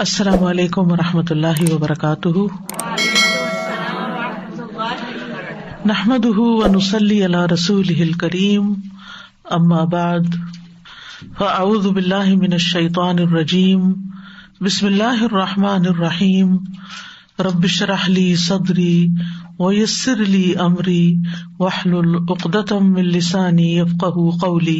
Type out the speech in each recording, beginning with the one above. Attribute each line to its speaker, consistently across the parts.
Speaker 1: السلام علیکم ورحمۃ اللہ وبرکاتہ. نحمده ونصلی علی رسوله الکریم. اما بعد فاعوذ باللہ من الشیطان الرجیم. بسم اللہ الرحمن الرحیم. رب اشرح لی صدری ویسر لی امری واحلل عقدۃ من لسانی یفقهوا قولی.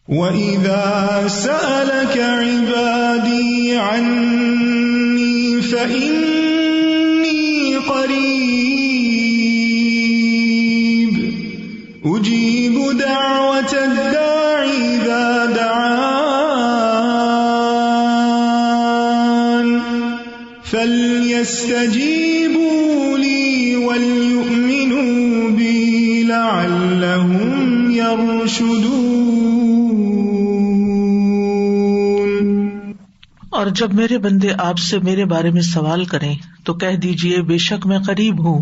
Speaker 2: وَإِذَا سَأَلَكَ عِبَادِي عَنِّي فَإِنِّي قَرِيبٌ أُجِيبُ دَعْوَةَ الدَّاعِ إِذَا دَعَانِ فَلْيَسْتَجِيبُوا لِي وَلْيُؤْمِنُوا بِي لَعَلَّهُمْ يَرْشُدُونَ.
Speaker 1: اور جب میرے بندے آپ سے میرے بارے میں سوال کریں تو کہہ دیجئے بے شک میں قریب ہوں،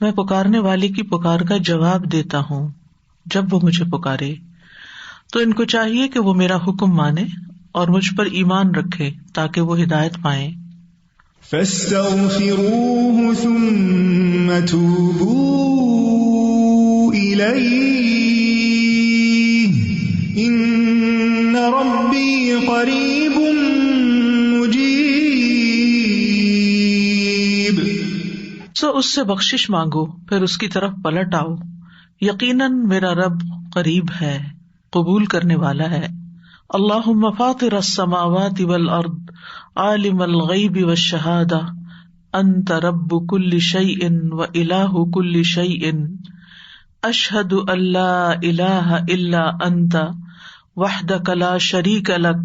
Speaker 1: میں پکارنے والے کی پکار کا جواب دیتا ہوں جب وہ مجھے پکارے. تو ان کو چاہیے کہ وہ میرا حکم مانے اور مجھ پر ایمان رکھے تاکہ وہ ہدایت پائیں.
Speaker 2: فَاسْتَغْفِرُوهُ ثُمَّ تُوبُوا إِلَيْهِ إِنَّ رَبِّي قَرِيبٌ مُجِيبٌ.
Speaker 1: سو اس سے بخشش مانگو پھر اس کی طرف پلٹ آؤ، یقیناً میرا رب قریب ہے، قبول کرنے والا ہے. اللہم فاطر السماوات والارض عالم الغیب والشہادہ انت رب کل شیء والہ کل شیء اشہد ان لا الہ الا انت وحدک لا شریک لک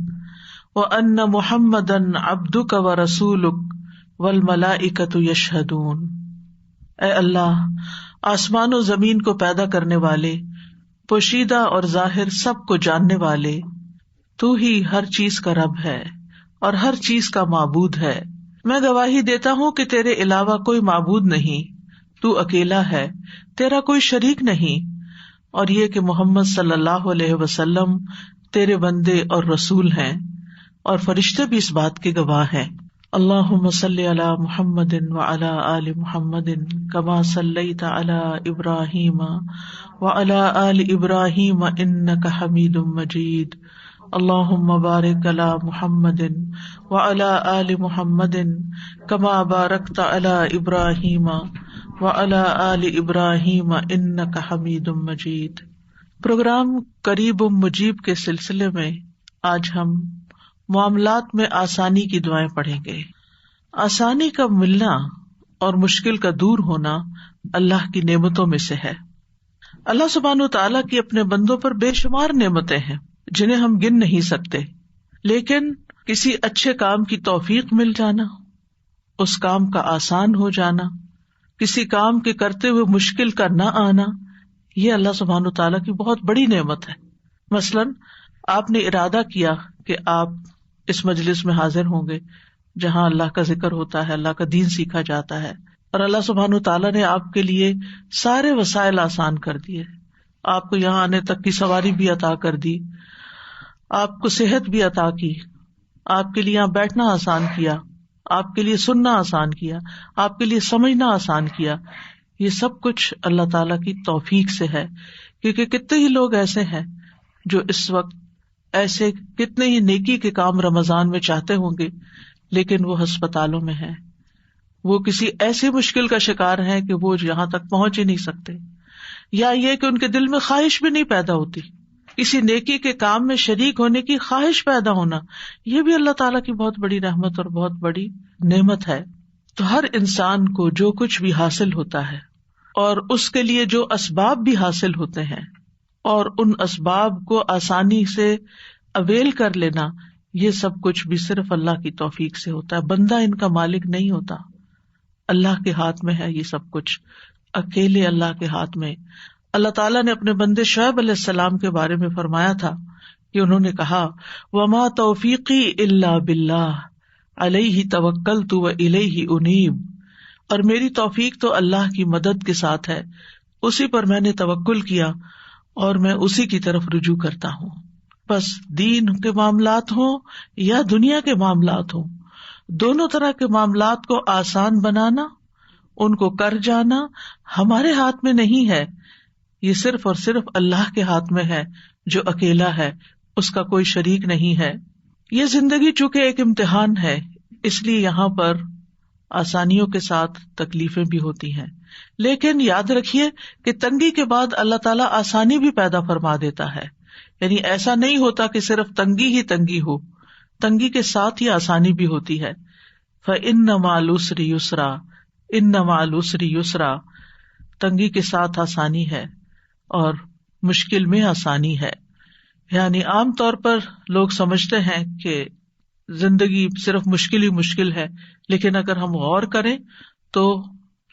Speaker 1: وان محمدا عبدک ورسولک والملائکۃ یشہدون. اے اللہ، آسمان و زمین کو پیدا کرنے والے، پوشیدہ اور ظاہر سب کو جاننے والے، تو ہی ہر چیز کا رب ہے اور ہر چیز کا معبود ہے. میں گواہی دیتا ہوں کہ تیرے علاوہ کوئی معبود نہیں، تو اکیلا ہے، تیرا کوئی شریک نہیں، اور یہ کہ محمد صلی اللہ علیہ وسلم تیرے بندے اور رسول ہیں، اور فرشتے بھی اس بات کے گواہ ہیں. اللہم صلی علی محمد وعلی آل محمد کما صلیت علی ابراہیم وعلی آل ابراہیم انک حمید مجید. اللہم بارک علی محمد وعلی آل محمد کما بارکت علی ابراہیم وعلی آل ابراہیم انک حمید مجید. پروگرام قریب مجیب کے سلسلے میں آج ہم معاملات میں آسانی کی دعائیں پڑھیں گے. آسانی کا ملنا اور مشکل کا دور ہونا اللہ کی نعمتوں میں سے ہے. اللہ سبحانہ و تعالیٰ کی اپنے بندوں پر بے شمار نعمتیں ہیں جنہیں ہم گن نہیں سکتے، لیکن کسی اچھے کام کی توفیق مل جانا، اس کام کا آسان ہو جانا، کسی کام کے کرتے ہوئے مشکل کا نہ آنا، یہ اللہ سبحانہ و تعالیٰ کی بہت بڑی نعمت ہے. مثلاً آپ نے ارادہ کیا کہ آپ اس مجلس میں حاضر ہوں گے جہاں اللہ کا ذکر ہوتا ہے، اللہ کا دین سیکھا جاتا ہے، اور اللہ سبحانہ و تعالیٰ نے آپ کے لیے سارے وسائل آسان کر دیے. آپ کو یہاں آنے تک کی سواری بھی عطا کر دی، آپ کو صحت بھی عطا کی، آپ کے لیے یہاں بیٹھنا آسان کیا، آپ کے لیے سننا آسان کیا، آپ کے لیے سمجھنا آسان کیا. یہ سب کچھ اللہ تعالیٰ کی توفیق سے ہے، کیونکہ کتنے ہی لوگ ایسے ہیں جو اس وقت ایسے کتنے ہی نیکی کے کام رمضان میں چاہتے ہوں گے، لیکن وہ ہسپتالوں میں ہیں، وہ کسی ایسی مشکل کا شکار ہیں کہ وہ یہاں تک پہنچ ہی نہیں سکتے، یا یہ کہ ان کے دل میں خواہش بھی نہیں پیدا ہوتی، کسی نیکی کے کام میں شریک ہونے کی خواہش پیدا ہونا، یہ بھی اللہ تعالیٰ کی بہت بڑی رحمت اور بہت بڑی نعمت ہے. تو ہر انسان کو جو کچھ بھی حاصل ہوتا ہے اور اس کے لیے جو اسباب بھی حاصل ہوتے ہیں اور ان اسباب کو آسانی سے اویل کر لینا، یہ سب کچھ بھی صرف اللہ کی توفیق سے ہوتا ہے. بندہ ان کا مالک نہیں ہوتا، اللہ کے ہاتھ میں ہے یہ سب کچھ، اکیلے اللہ کے ہاتھ میں. اللہ تعالیٰ نے اپنے بندے شعیب علیہ السلام کے بارے میں فرمایا تھا کہ انہوں نے کہا وما توفیقی الا باللہ علیہ توکلت والیہ انیب، اور میری توفیق تو اللہ کی مدد کے ساتھ ہے، اسی پر میں نے توکل کیا اور میں اسی کی طرف رجوع کرتا ہوں. بس دین کے معاملات ہوں یا دنیا کے معاملات ہوں، دونوں طرح کے معاملات کو آسان بنانا، ان کو کر جانا ہمارے ہاتھ میں نہیں ہے، یہ صرف اور صرف اللہ کے ہاتھ میں ہے جو اکیلا ہے، اس کا کوئی شریک نہیں ہے۔ یہ زندگی چونکہ ایک امتحان ہے، اس لیے یہاں پر آسانیوں کے ساتھ تکلیفیں بھی ہوتی ہیں، لیکن یاد رکھیے کہ تنگی کے بعد اللہ تعالیٰ آسانی بھی پیدا فرما دیتا ہے، یعنی ایسا نہیں ہوتا کہ صرف تنگی ہی تنگی ہو، تنگی کے ساتھ ہی آسانی بھی ہوتی ہے۔ فَإِنَّ مَعَ الْعُسْرِ يُسْرًا، إِنَّ مَعَ الْعُسْرِ يُسْرًا، تنگی کے ساتھ آسانی ہے اور مشکل میں آسانی ہے۔ یعنی عام طور پر لوگ سمجھتے ہیں کہ زندگی صرف مشکل ہی مشکل ہے، لیکن اگر ہم غور کریں تو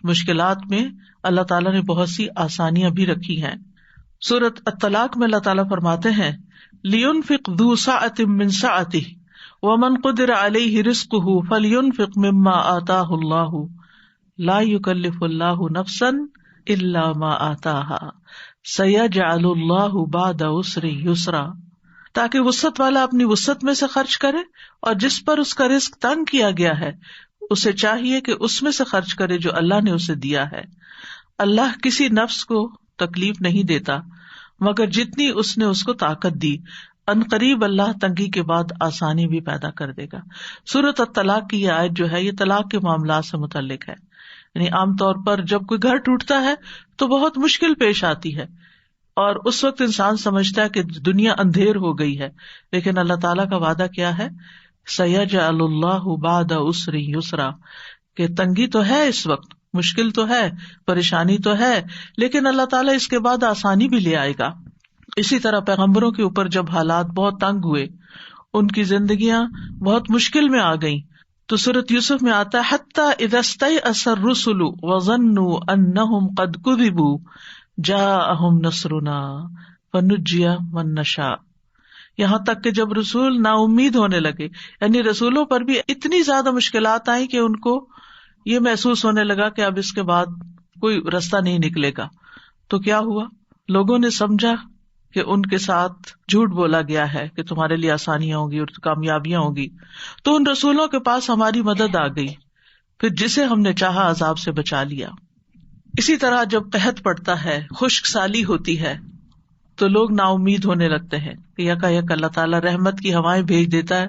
Speaker 1: مشکلات میں اللہ تعالیٰ نے بہت سی آسانیاں بھی رکھی ہیں۔ سورۃ الطلاق میں اللہ تعالیٰ فرماتے ہیں لِيُنْفِقْ ذُو سَعَةٍ مِّن سَعَتِهِ وَمَنْ قُدِرَ عَلَيْهِ رِزْقُهُ فَلْيُنْفِقْ مِمَّا آتَاهُ اللَّهُ لَا يُكَلِّفُ اللَّهُ نَفْسًا إِلَّا مَا آتَاهَا سَيَجْعَلُ اللَّهُ بَعْدَ عُسْرٍ يُسْرًا، تاکہ وسعت والا اپنی وسعت میں سے خرچ کرے، اور جس پر اس کا رزق تنگ کیا گیا ہے اسے چاہیے کہ اس میں سے خرچ کرے جو اللہ نے اسے دیا ہے۔ اللہ کسی نفس کو تکلیف نہیں دیتا مگر جتنی اس نے اس کو طاقت دی، عنقریب اللہ تنگی کے بعد آسانی بھی پیدا کر دے گا۔ سورۃ الطلاق کی یہ آیت جو ہے یہ طلاق کے معاملات سے متعلق ہے، یعنی عام طور پر جب کوئی گھر ٹوٹتا ہے تو بہت مشکل پیش آتی ہے اور اس وقت انسان سمجھتا ہے کہ دنیا اندھیر ہو گئی ہے، لیکن اللہ تعالیٰ کا وعدہ کیا ہے، سَيَجْعَلُ اللَّهُ بَعْدَ عُسْرٍ يُسْرًا، کہ تنگی تو ہے، اس وقت مشکل تو ہے، پریشانی تو ہے، لیکن اللہ تعالیٰ اس کے بعد آسانی بھی لے آئے گا۔ اسی طرح پیغمبروں کے اوپر جب حالات بہت تنگ ہوئے، ان کی زندگیاں بہت مشکل میں آ گئیں، تو سورۃ یوسف میں آتا ہے حتی اذا استیأس الرسل وظنوا انہم قد کذبوا جاءہم نصرنا فنجی من نشاء، یہاں تک کہ جب رسول نا امید ہونے لگے، یعنی رسولوں پر بھی اتنی زیادہ مشکلات آئیں کہ ان کو یہ محسوس ہونے لگا کہ اب اس کے بعد کوئی رستہ نہیں نکلے گا، تو کیا ہوا، لوگوں نے سمجھا کہ ان کے ساتھ جھوٹ بولا گیا ہے کہ تمہارے لیے آسانیاں ہوں گی اور کامیابیاں ہوں گی، تو ان رسولوں کے پاس ہماری مدد آ گئی، پھر جسے ہم نے چاہا عذاب سے بچا لیا۔ اسی طرح جب قحط پڑتا ہے، خشک سالی ہوتی ہے، تو لوگ نا امید ہونے لگتے ہیں کہ یکا یک اللہ تعالیٰ رحمت کی ہوائیں بھیج دیتا ہے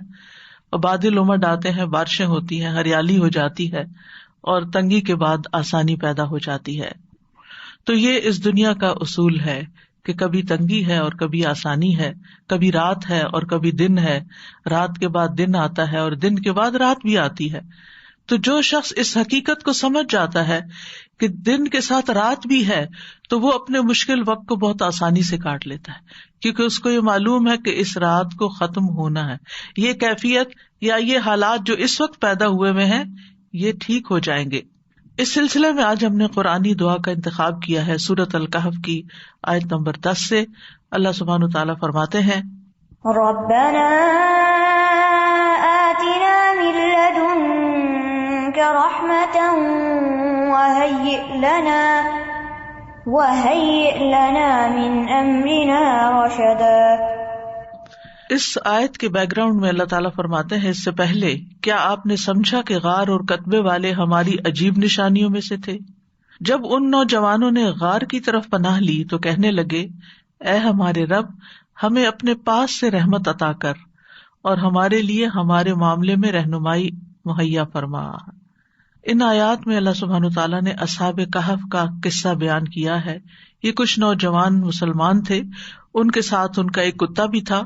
Speaker 1: اور بادل امڈ آتے ہیں، بارشیں ہوتی ہیں، ہریالی ہو جاتی ہے اور تنگی کے بعد آسانی پیدا ہو جاتی ہے۔ تو یہ اس دنیا کا اصول ہے کہ کبھی تنگی ہے اور کبھی آسانی ہے، کبھی رات ہے اور کبھی دن ہے، رات کے بعد دن آتا ہے اور دن کے بعد رات بھی آتی ہے۔ تو جو شخص اس حقیقت کو سمجھ جاتا ہے کہ دن کے ساتھ رات بھی ہے، تو وہ اپنے مشکل وقت کو بہت آسانی سے کاٹ لیتا ہے، کیونکہ اس کو یہ معلوم ہے کہ اس رات کو ختم ہونا ہے، یہ کیفیت یا یہ حالات جو اس وقت پیدا ہوئے میں ہیں یہ ٹھیک ہو جائیں گے۔ اس سلسلے میں آج ہم نے قرآنی دعا کا انتخاب کیا ہے سورۃ الکہف کی آیت نمبر 10 سے۔ اللہ سبحانہ وتعالیٰ فرماتے ہیں
Speaker 3: ربنا آتنا من لدنک رحمة وهيئ لنا من امرنا رشدا۔
Speaker 1: اس آیت کے بیک گراؤنڈ میں اللہ تعالیٰ فرماتے ہیں، اس سے پہلے کیا آپ نے سمجھا کہ غار اور کتبے والے ہماری عجیب نشانیوں میں سے تھے؟ جب ان نوجوانوں نے غار کی طرف پناہ لی تو کہنے لگے، اے ہمارے رب، ہمیں اپنے پاس سے رحمت عطا کر اور ہمارے لیے ہمارے معاملے میں رہنمائی مہیا فرما۔ ان آیات میں اللہ سبحانہ تعالیٰ نے اصحاب کہف کا قصہ بیان کیا ہے۔ یہ کچھ نوجوان مسلمان تھے، ان کے ساتھ ان کا ایک کتا بھی تھا۔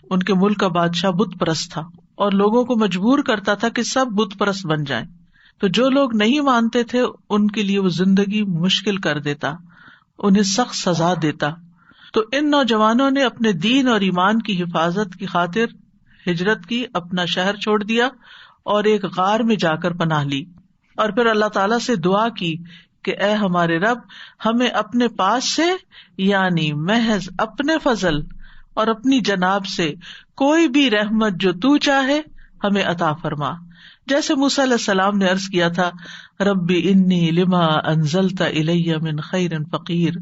Speaker 1: ان کے ملک کا بادشاہ بت پرست تھا اور لوگوں کو مجبور کرتا تھا کہ سب بت پرست بن جائیں، تو جو لوگ نہیں مانتے تھے ان کے لیے وہ زندگی مشکل کر دیتا، انہیں سخت سزا دیتا۔ تو ان نوجوانوں نے اپنے دین اور ایمان کی حفاظت کی خاطر ہجرت کی، اپنا شہر چھوڑ دیا اور ایک غار میں جا کر پناہ لی، اور پھر اللہ تعالیٰ سے دعا کی کہ اے ہمارے رب، ہمیں اپنے پاس سے یعنی محض اپنے فضل اور اپنی جناب سے کوئی بھی رحمت جو تو چاہے ہمیں عطا فرما، جیسے موسیٰ علیہ السلام نے عرض کیا تھا، ربی انی لما انزلت الی من خیر فقیر۔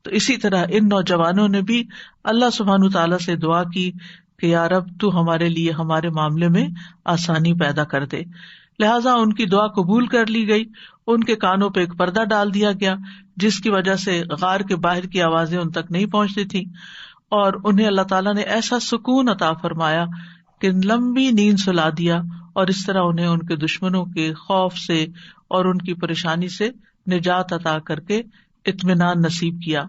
Speaker 1: تو اسی طرح ان نوجوانوں نے بھی اللہ سبحانہ تعالیٰ سے دعا کی کہ یا رب تو ہمارے لیے ہمارے معاملے میں آسانی پیدا کر دے. لہٰذا ان کی دعا قبول کر لی گئی. ان کے کانوں پہ ایک پردہ ڈال دیا گیا جس کی وجہ سے غار کے باہر کی آوازیں ان تک نہیں پہنچتی تھی، اور انہیں اللہ تعالیٰ نے ایسا سکون عطا فرمایا کہ لمبی نیند سلا دیا، اور اس طرح انہیں ان کے دشمنوں کے خوف سے اور ان کی پریشانی سے نجات عطا کر کے اطمینان نصیب کیا.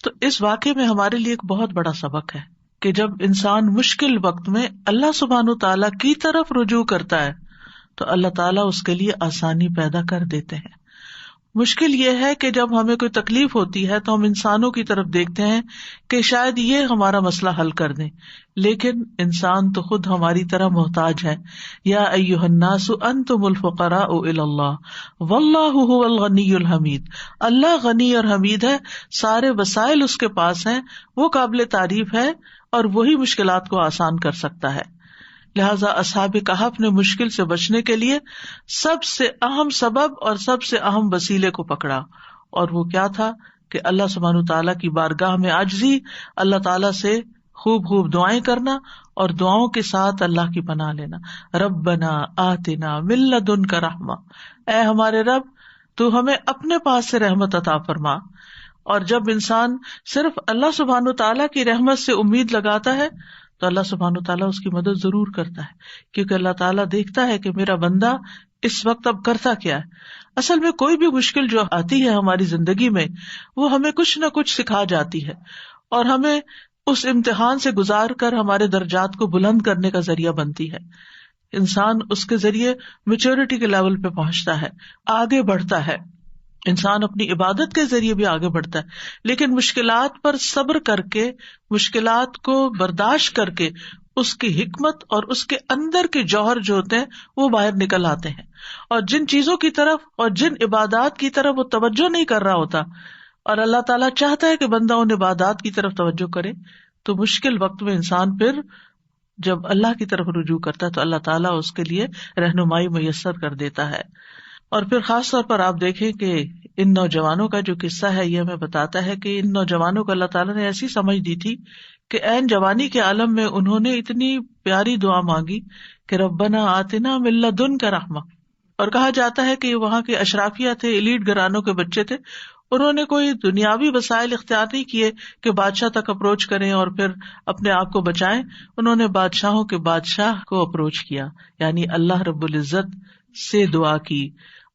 Speaker 1: تو اس واقعے میں ہمارے لیے ایک بہت بڑا سبق ہے کہ جب انسان مشکل وقت میں اللہ سبحانہ تعالیٰ کی طرف رجوع کرتا ہے تو اللہ تعالیٰ اس کے لیے آسانی پیدا کر دیتے ہیں. مشکل یہ ہے کہ جب ہمیں کوئی تکلیف ہوتی ہے تو ہم انسانوں کی طرف دیکھتے ہیں کہ شاید یہ ہمارا مسئلہ حل کر دیں، لیکن انسان تو خود ہماری طرح محتاج ہے. یا ایھا الناس انتم الفقراء الی اللہ واللہ ھو الغنی الحمید. اللہ غنی اور حمید ہے، سارے وسائل اس کے پاس ہیں، وہ قابل تعریف ہے اور وہی مشکلات کو آسان کر سکتا ہے. لہذا اصحاب کہف نے مشکل سے بچنے کے لیے سب سے اہم سبب اور سب سے اہم وسیلے کو پکڑا، اور وہ کیا تھا کہ اللہ سبحانہ تعالیٰ کی بارگاہ میں عاجزی، اللہ تعالیٰ سے خوب خوب دعائیں کرنا اور دعاؤں کے ساتھ اللہ کی پناہ لینا. ربنا آتنا من لدنک رحمہ، اے ہمارے رب تو ہمیں اپنے پاس سے رحمت عطا فرما. اور جب انسان صرف اللہ سبحانہ تعالیٰ کی رحمت سے امید لگاتا ہے تو اللہ سبحانہ تعالیٰ اس کی مدد ضرور کرتا ہے، کیونکہ اللہ تعالیٰ دیکھتا ہے کہ میرا بندہ اس وقت اب کرتا کیا ہے. اصل میں کوئی بھی مشکل جو آتی ہے ہماری زندگی میں وہ ہمیں کچھ نہ کچھ سکھا جاتی ہے اور ہمیں اس امتحان سے گزار کر ہمارے درجات کو بلند کرنے کا ذریعہ بنتی ہے. انسان اس کے ذریعے میچورٹی کے لیول پہ پہنچتا ہے، آگے بڑھتا ہے. انسان اپنی عبادت کے ذریعے بھی آگے بڑھتا ہے، لیکن مشکلات پر صبر کر کے، مشکلات کو برداشت کر کے اس کی حکمت اور اس کے اندر کے جوہر جو ہوتے ہیں وہ باہر نکل آتے ہیں. اور جن چیزوں کی طرف اور جن عبادات کی طرف وہ توجہ نہیں کر رہا ہوتا اور اللہ تعالیٰ چاہتا ہے کہ بندہ ان عبادات کی طرف توجہ کرے، تو مشکل وقت میں انسان پھر جب اللہ کی طرف رجوع کرتا ہے تو اللہ تعالیٰ اس کے لیے رہنمائی میسر کر دیتا ہے. اور پھر خاص طور پر آپ دیکھیں کہ ان نوجوانوں کا جو قصہ ہے یہ ہمیں بتاتا ہے کہ ان نوجوانوں کو اللہ تعالیٰ نے ایسی سمجھ دی تھی کہ عین جوانی کے عالم میں انہوں نے اتنی پیاری دعا مانگی کہ ربنا آتنا من لدنک رحمہ. اور کہا جاتا ہے کہ وہاں کے اشرافیہ تھے، ایلیٹ گھرانوں کے بچے تھے، انہوں نے کوئی دنیاوی وسائل اختیار نہیں کیے کہ بادشاہ تک اپروچ کریں اور پھر اپنے آپ کو بچائیں. انہوں نے بادشاہوں کے بادشاہ کو اپروچ کیا، یعنی اللہ رب العزت سے دعا کی.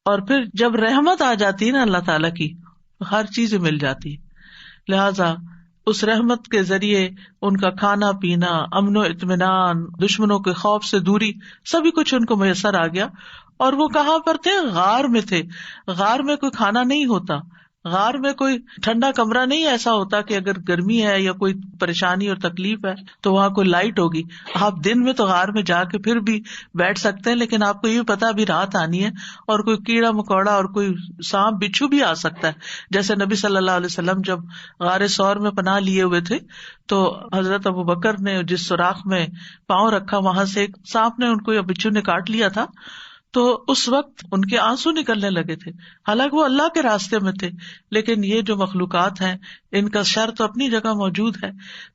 Speaker 1: اور پھر جب رحمت آ جاتی ہے نا اللہ تعالیٰ کی، ہر چیز مل جاتی. لہذا اس رحمت کے ذریعے ان کا کھانا پینا، امن و اطمینان، دشمنوں کے خوف سے دوری، سبھی کچھ ان کو میسر آ گیا. اور وہ کہاں پر تھے؟ غار میں تھے. غار میں کوئی کھانا نہیں ہوتا، غار میں کوئی ٹھنڈا کمرہ نہیں ایسا ہوتا کہ اگر گرمی ہے یا کوئی پریشانی اور تکلیف ہے تو وہاں کوئی لائٹ ہوگی. آپ دن میں تو غار میں جا کے پھر بھی بیٹھ سکتے ہیں، لیکن آپ کو یہ پتا بھی رات آنی ہے اور کوئی کیڑا مکوڑا اور کوئی سانپ بچھو بھی آ سکتا ہے. جیسے نبی صلی اللہ علیہ وسلم جب غار ثور میں پناہ لیے ہوئے تھے تو حضرت ابو بکر نے جس سوراخ میں پاؤں رکھا وہاں سے ایک سانپ نے ان کو یا بچھو نے کاٹ لیا تھا، تو اس وقت ان کے آنسو نکلنے لگے تھے. حالانکہ وہ اللہ کے راستے میں تھے، لیکن یہ جو مخلوقات ہیں ان کا شر تو اپنی جگہ موجود ہے.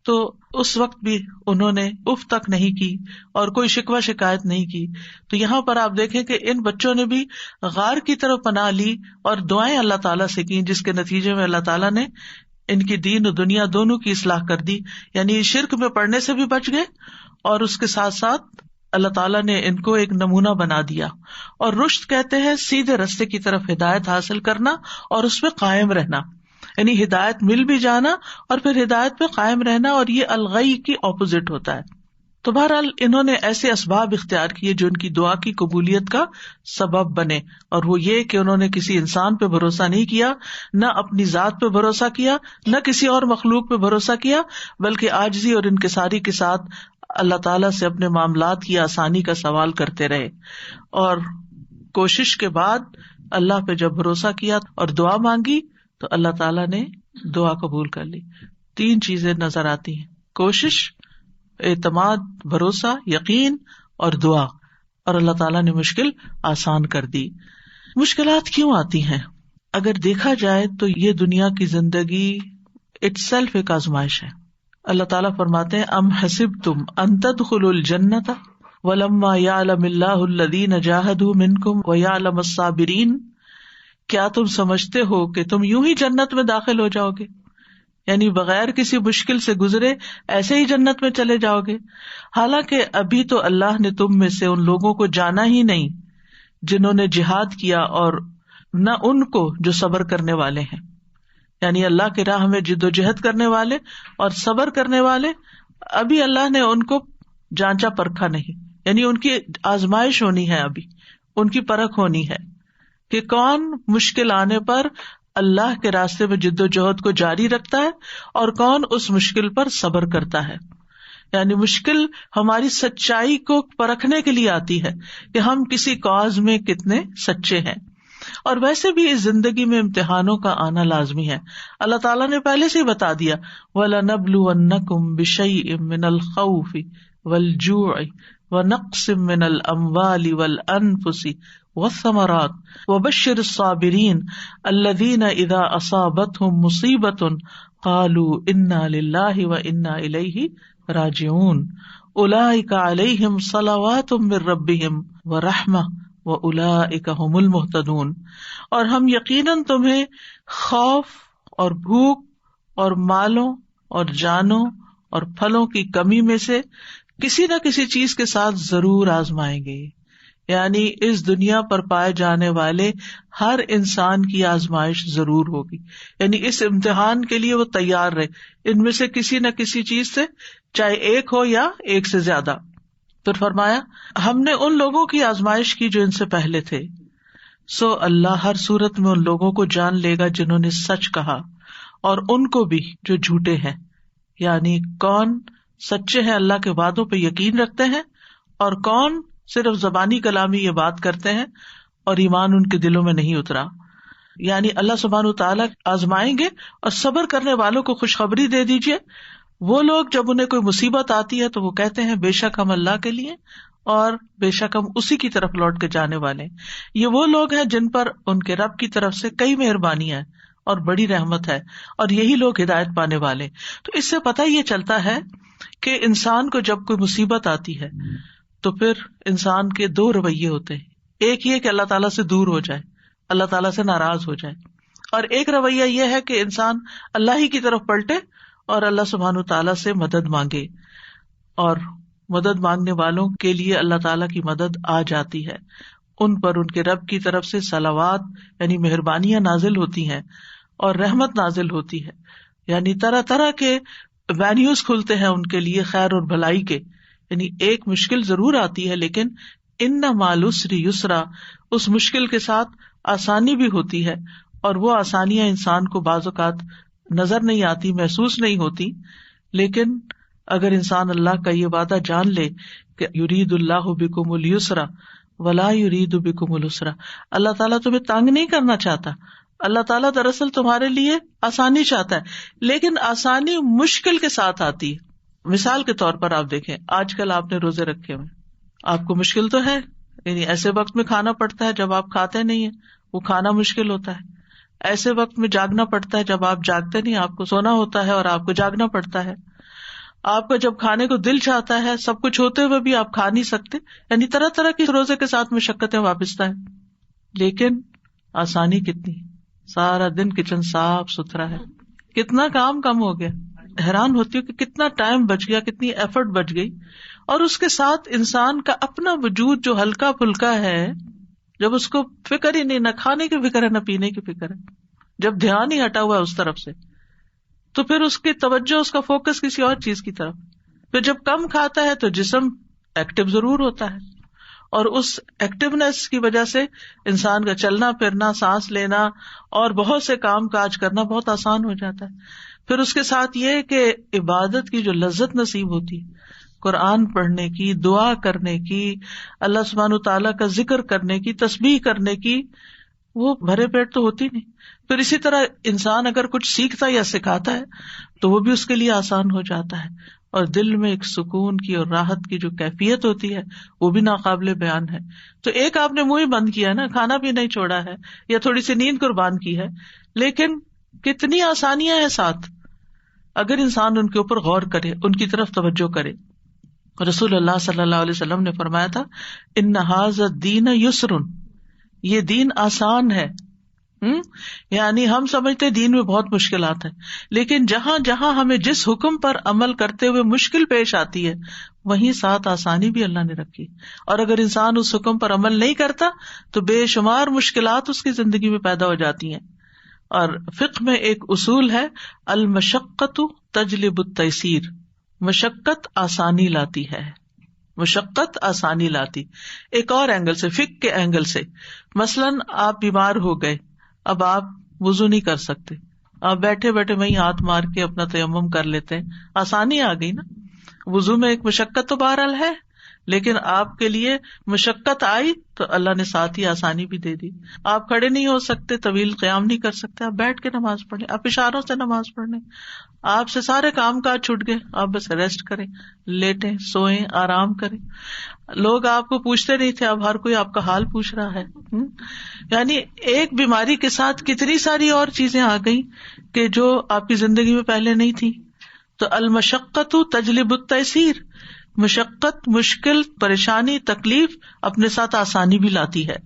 Speaker 1: تو اس وقت بھی انہوں نے اف تک نہیں کی اور کوئی شکوہ شکایت نہیں کی. تو یہاں پر آپ دیکھیں کہ ان بچوں نے بھی غار کی طرف پناہ لی اور دعائیں اللہ تعالیٰ سے کی، جس کے نتیجے میں اللہ تعالیٰ نے ان کی دین و دنیا دونوں کی اصلاح کر دی. یعنی شرک میں پڑنے سے بھی بچ گئے اور اس کے ساتھ ساتھ اللہ تعالیٰ نے ان کو ایک نمونہ بنا دیا. اور رشد کہتے ہیں سیدھے رستے کی طرف ہدایت حاصل کرنا اور اس پہ قائم رہنا، یعنی ہدایت مل بھی جانا اور پھر ہدایت پہ قائم رہنا، اور یہ الغی کی اپوزٹ ہوتا ہے. تو بہرحال انہوں نے ایسے اسباب اختیار کیے جو ان کی دعا کی قبولیت کا سبب بنے، اور وہ یہ کہ انہوں نے کسی انسان پہ بھروسہ نہیں کیا، نہ اپنی ذات پہ بھروسہ کیا، نہ کسی اور مخلوق پہ بھروسہ کیا، بلکہ عاجزی اور انکساری کے ساتھ اللہ تعالیٰ سے اپنے معاملات کی آسانی کا سوال کرتے رہے. اور کوشش کے بعد اللہ پہ جب بھروسہ کیا اور دعا مانگی تو اللہ تعالیٰ نے دعا قبول کر لی. 3 چیزیں نظر آتی ہیں: کوشش، اعتماد، بھروسہ، یقین اور دعا. اور اللہ تعالیٰ نے مشکل آسان کر دی. مشکلات کیوں آتی ہیں؟ اگر دیکھا جائے تو یہ دنیا کی زندگی اٹ سیلف ایک آزمائش ہے. اللہ تعالیٰ فرماتے ہیں ام حسبتم ان تدخلوا الجنۃ ولما یعلم اللہ الذین جاہدوا منکم ویعلم الصابرین، کیا تم سمجھتے ہو کہ تم یوں ہی جنت میں داخل ہو جاؤ گے، یعنی بغیر کسی مشکل سے گزرے ایسے ہی جنت میں چلے جاؤ گے، حالانکہ ابھی تو اللہ نے تم میں سے ان لوگوں کو جانا ہی نہیں جنہوں نے جہاد کیا، اور نہ ان کو جو صبر کرنے والے ہیں، یعنی اللہ کی راہ میں جد و جہد کرنے والے اور صبر کرنے والے، ابھی اللہ نے ان کو جانچا پرکھا نہیں، یعنی ان کی آزمائش ہونی ہے، ابھی ان کی پرکھ ہونی ہے کہ کون مشکل آنے پر اللہ کے راستے میں جد و جہد کو جاری رکھتا ہے اور کون اس مشکل پر صبر کرتا ہے. یعنی مشکل ہماری سچائی کو پرکھنے کے لیے آتی ہے کہ ہم کسی کاز میں کتنے سچے ہیں. اور ویسے بھی اس زندگی میں امتحانوں کا آنا لازمی ہے. اللہ تعالیٰ نے پہلے سے ہی بتا دیا وَلَنَبْلُوَنَّكُمْ بِشَيْءٍ مِّنَ الْخَوْفِ وَالْجُوعِ وَنَقْصٍ مِّنَ الْأَمْوَالِ وَالْأَنفُسِ وَالثَّمَرَاتِ وَبَشِّرِ الصَّابِرِينَ الَّذِينَ إِذَا أَصَابَتْهُمْ مُصِيبَةٌ قَالُوا إِنَّا لِلَّهِ وَإِنَّا إِلَيْهِ راجعون أُولَئِكَ عَلَيْهِمْ صَلَوَاتٌ مِّن رَّبِّهِمْ وَرَحْمَةٌ وَأُولَئِكَ هُمُ الْمُهْتَدُونَ. اور ہم یقیناً تمہیں خوف اور بھوک اور مالوں اور جانوں اور پھلوں کی کمی میں سے کسی نہ کسی چیز کے ساتھ ضرور آزمائیں گے. یعنی اس دنیا پر پائے جانے والے ہر انسان کی آزمائش ضرور ہوگی، یعنی اس امتحان کے لیے وہ تیار رہے، ان میں سے کسی نہ کسی چیز سے، چاہے ایک ہو یا ایک سے زیادہ. پھر فرمایا ہم نے ان لوگوں کی آزمائش کی جو ان سے پہلے تھے، سو اللہ ہر صورت میں ان لوگوں کو جان لے گا جنہوں نے سچ کہا، اور ان کو بھی جو جھوٹے ہیں. یعنی کون سچے ہیں، اللہ کے وعدوں پہ یقین رکھتے ہیں، اور کون صرف زبانی کلامی یہ بات کرتے ہیں اور ایمان ان کے دلوں میں نہیں اترا. یعنی اللہ سبحانہ وتعالیٰ آزمائیں گے، اور صبر کرنے والوں کو خوشخبری دے دیجیے. وہ لوگ جب انہیں کوئی مصیبت آتی ہے تو وہ کہتے ہیں بے شک ہم اللہ کے لیے اور بے شک ہم اسی کی طرف لوٹ کے جانے والے ہیں. یہ وہ لوگ ہیں جن پر ان کے رب کی طرف سے کئی مہربانیاں ہیں اور بڑی رحمت ہے، اور یہی لوگ ہدایت پانے والے. تو اس سے پتہ یہ چلتا ہے کہ انسان کو جب کوئی مصیبت آتی ہے تو پھر انسان کے دو رویے ہوتے ہیں. ایک یہ کہ اللہ تعالیٰ سے دور ہو جائے، اللہ تعالیٰ سے ناراض ہو جائے، اور ایک رویہ یہ ہے کہ انسان اللہ ہی کی طرف پلٹے اور اللہ سبحانہ تعالیٰ سے مدد مانگے. اور مدد مانگنے والوں کے لیے اللہ تعالیٰ کی مدد آ جاتی ہے، ان پر ان کے رب کی طرف سے صلوات یعنی مہربانیاں نازل ہوتی ہیں اور رحمت نازل ہوتی ہے. یعنی طرح طرح کے وینیوز کھلتے ہیں ان کے لیے خیر اور بھلائی کے. یعنی ایک مشکل ضرور آتی ہے، لیکن ان مع العسر یسرا، اس مشکل کے ساتھ آسانی بھی ہوتی ہے، اور وہ آسانیاں انسان کو بعض اوقات نظر نہیں آتی، محسوس نہیں ہوتی. لیکن اگر انسان اللہ کا یہ وعدہ جان لے کہ یرید اللہ بکم اليسر ولا یرید بکم العسر، اللہ تعالیٰ تمہیں تنگ نہیں کرنا چاہتا، اللہ تعالیٰ دراصل تمہارے لیے آسانی چاہتا ہے، لیکن آسانی مشکل کے ساتھ آتی ہے. مثال کے طور پر آپ دیکھیں، آج کل آپ نے روزے رکھے ہوئے، آپ کو مشکل تو ہے، یعنی ایسے وقت میں کھانا پڑتا ہے جب آپ کھاتے نہیں ہیں، وہ کھانا مشکل ہوتا ہے. ایسے وقت میں جاگنا پڑتا ہے جب آپ جاگتے نہیں، آپ کو سونا ہوتا ہے اور آپ کو جاگنا پڑتا ہے. آپ کا جب کھانے کو دل چاہتا ہے، سب کچھ ہوتے ہوئے بھی آپ کھا نہیں سکتے. یعنی طرح طرح کی روزے کے ساتھ مشقتیں وابستہ ہیں. لیکن آسانی کتنی، سارا دن کچن صاف ستھرا ہے، کتنا کام کم ہو گیا. حیران ہوتی ہوں کہ کتنا ٹائم بچ گیا، کتنی ایفرٹ بچ گئی. اور اس کے ساتھ انسان کا اپنا وجود جو ہلکا پھلکا ہے، جب اس کو فکر ہی نہیں، نہ کھانے کی فکر ہے نہ پینے کی فکر ہے، جب دھیان ہی ہٹا ہوا ہے اس طرف سے، تو پھر اس کی توجہ، اس کا فوکس کسی اور چیز کی طرف. پھر جب کم کھاتا ہے تو جسم ایکٹیو ضرور ہوتا ہے، اور اس ایکٹیونیس کی وجہ سے انسان کا چلنا پھرنا، سانس لینا اور بہت سے کام کاج کرنا بہت آسان ہو جاتا ہے. پھر اس کے ساتھ یہ کہ عبادت کی جو لذت نصیب ہوتی ہے، قرآن پڑھنے کی، دعا کرنے کی، اللہ سبحانہ تعالیٰ کا ذکر کرنے کی، تسبیح کرنے کی، وہ بھرے پیٹ تو ہوتی نہیں. پھر اسی طرح انسان اگر کچھ سیکھتا یا سکھاتا ہے تو وہ بھی اس کے لیے آسان ہو جاتا ہے، اور دل میں ایک سکون کی اور راحت کی جو کیفیت ہوتی ہے وہ بھی ناقابل بیان ہے. تو ایک آپ نے منہ ہی بند کیا نا، کھانا بھی نہیں چھوڑا ہے یا تھوڑی سی نیند قربان کی ہے، لیکن کتنی آسانیاں ہیں ساتھ. اگر انسان ان کے اوپر غور کرے، ان کی طرف توجہ کرے. رسول اللہ صلی اللہ علیہ وسلم نے فرمایا تھا ان ھذا الدین یسر، یہ دین آسان ہے. یعنی ہم سمجھتے دین میں بہت مشکلات ہیں، لیکن جہاں جہاں ہمیں جس حکم پر عمل کرتے ہوئے مشکل پیش آتی ہے وہیں ساتھ آسانی بھی اللہ نے رکھی. اور اگر انسان اس حکم پر عمل نہیں کرتا تو بے شمار مشکلات اس کی زندگی میں پیدا ہو جاتی ہیں. اور فقہ میں ایک اصول ہے المشقۃ تجلب التیسیر، مشقت آسانی لاتی ہے، مشقت آسانی لاتی. ایک اور اینگل سے، فقہ کے اینگل سے، مثلاً آپ بیمار ہو گئے، اب آپ وضو نہیں کر سکتے، آپ بیٹھے بیٹھے وہیں ہاتھ مار کے اپنا تیمم کر لیتے ہیں، آسانی آ گئی نا. وضو میں ایک مشقت تو بہرحال ہے، لیکن آپ کے لیے مشقت آئی تو اللہ نے ساتھ ہی آسانی بھی دے دی. آپ کھڑے نہیں ہو سکتے، طویل قیام نہیں کر سکتے، آپ بیٹھ کے نماز پڑھ لیں، آپ اشاروں سے نماز پڑھ لیں. آپ سے سارے کام کاج چھوٹ گئے، آپ بس ریسٹ کریں، لیٹیں، سوئیں، آرام کریں. لوگ آپ کو پوچھتے نہیں تھے، اب ہر کوئی آپ کا حال پوچھ رہا ہے. یعنی ایک بیماری کے ساتھ کتنی ساری اور چیزیں آ گئی کہ جو آپ کی زندگی میں پہلے نہیں تھی. تو المشقت تجلب التیسیر، مشقت، مشکل، پریشانی، تکلیف اپنے ساتھ آسانی بھی لاتی ہے.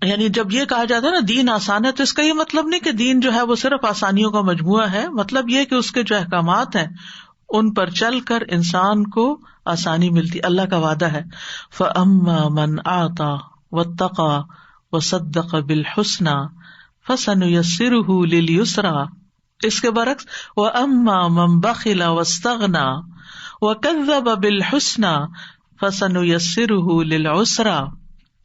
Speaker 1: یعنی جب یہ کہا جاتا ہے نا دین آسان ہے، تو اس کا یہ مطلب نہیں کہ دین جو ہے وہ صرف آسانیوں کا مجموعہ ہے. مطلب یہ کہ اس کے جو احکامات ہیں ان پر چل کر انسان کو آسانی ملتی. اللہ کا وعدہ ہے فَأَمَّا مَنْ أَعْطَى وَاتَّقَى وَصَدَّقَ بِالْحُسْنَى فَسَنُيَسِّرُهُ لِلْيُسْرَى. اس کے برعکس وَأَمَّا مَنْ بَخِلَ وَاسْتَغْنَى وَكَذَّبَ بِالْحُسْنَى فَسَنُيَسِّرُهُ لِلْعُسْرَى.